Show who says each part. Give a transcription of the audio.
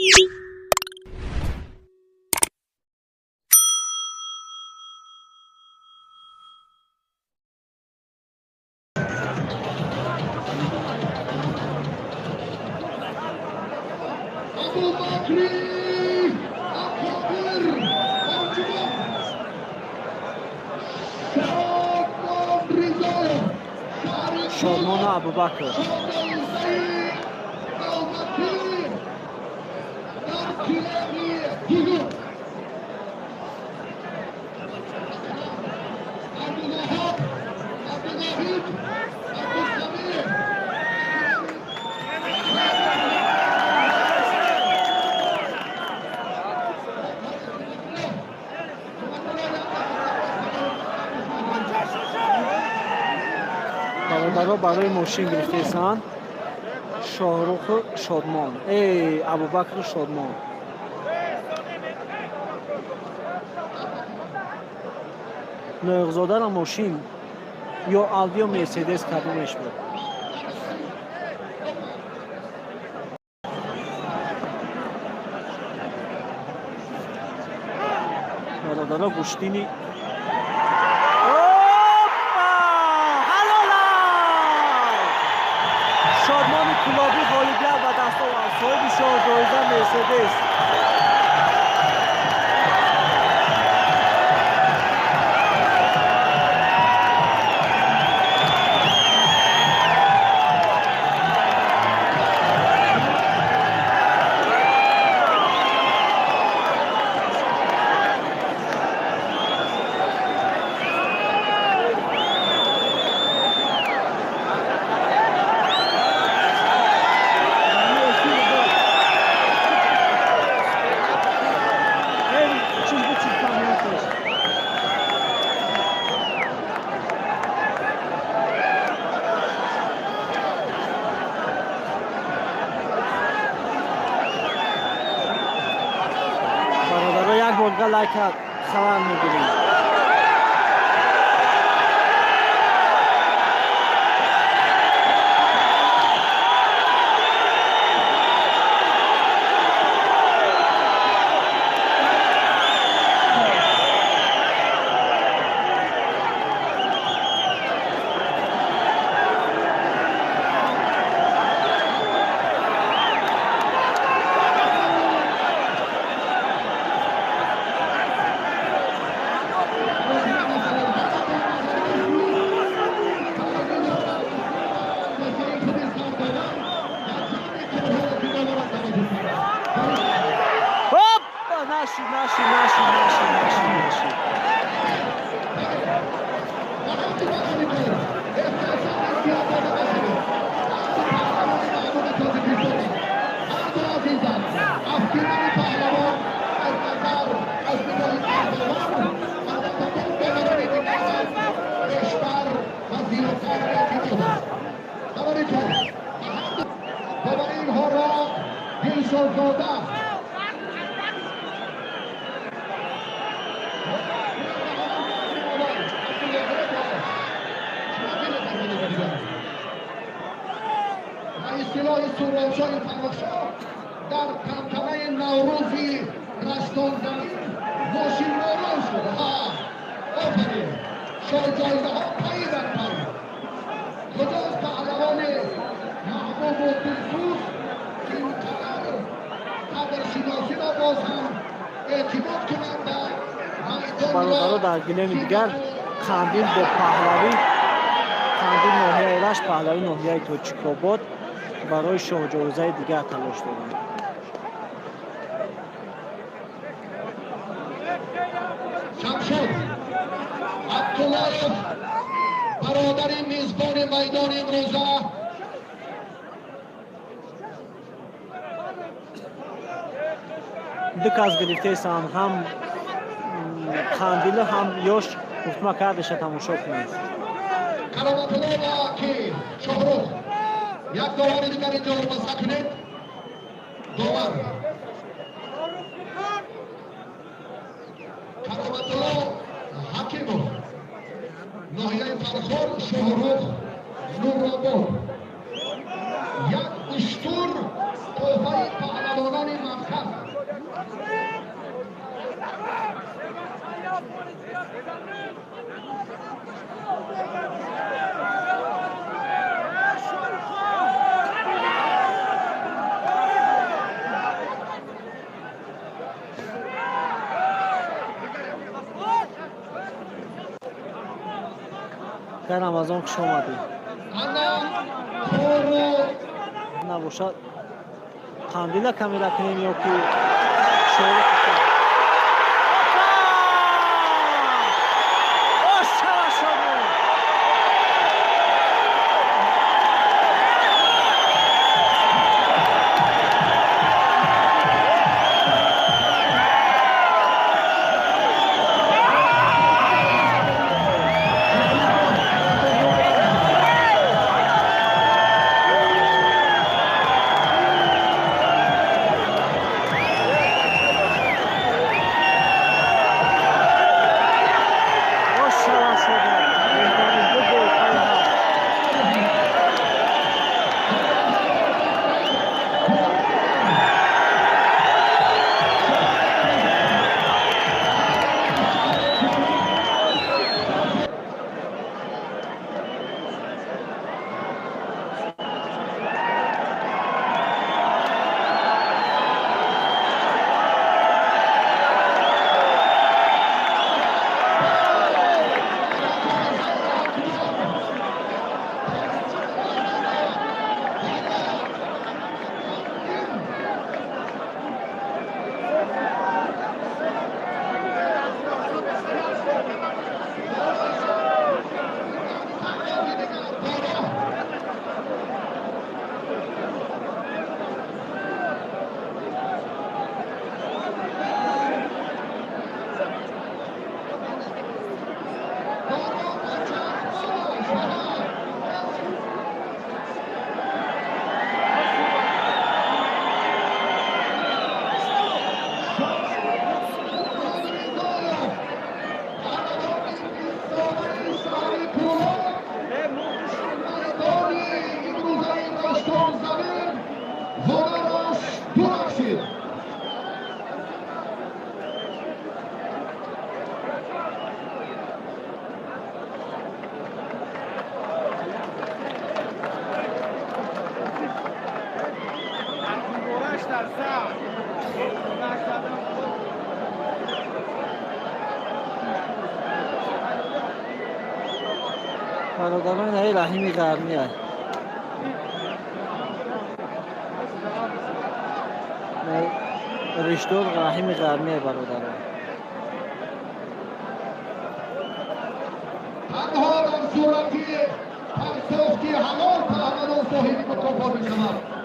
Speaker 1: شادمان ابوبکر برادرها برای ماشین گرفته‌اند. شاهرخ شادمان، ابوبکر شادمان. نوغزاده را ماشین یا آلدی یا مرسدس کدومش بود؟ برادرها گوشتینی شادمان کلابی غالبیت و دست صاحب شاه جایزه مرسدس. لایک خبر میگیریم.
Speaker 2: اصطلاح سورانشای فرخشاه در تمتمه نوروزی رشتان زمین ماشین رایان شده. آفرین شاه جایزه ها پایی در پایی. کجاست پهلوان محبوب و دلسوز که اینقدر قدرشناسی را باز هم اعتماد کنند در
Speaker 1: برادرها در گلیم دیگر قندیل با پهلوی قندیل ناحیه رشت پهلوی ناحیه توچک‌آباد برای شاه جایزه دیگر تلاش دارند.
Speaker 2: شمشاد عبدالله برادر میزبان میدان امروزه
Speaker 1: دو کس گرفته ایستند، هم قندیل هم یاش گفتما کردش تماشا کنید.
Speaker 2: کرامت الله و که شاهرخ یک داور دیگر اینجا رو بسته کنید. داور کرامت الله حکیمov ناحیه فرخار شاهرخ نورآباد یک اشتر تحفه پهلوانان مملکت
Speaker 1: در رمضان خوش آمدی. نباشد قندیل کمی را کنیم یا که شروع کنیم. برادران های رحیم قرنی های رشدور رحیم قرنی های برادران
Speaker 2: تنها در صورتی پرسختی حلال تعمل و صحیح مکافات شما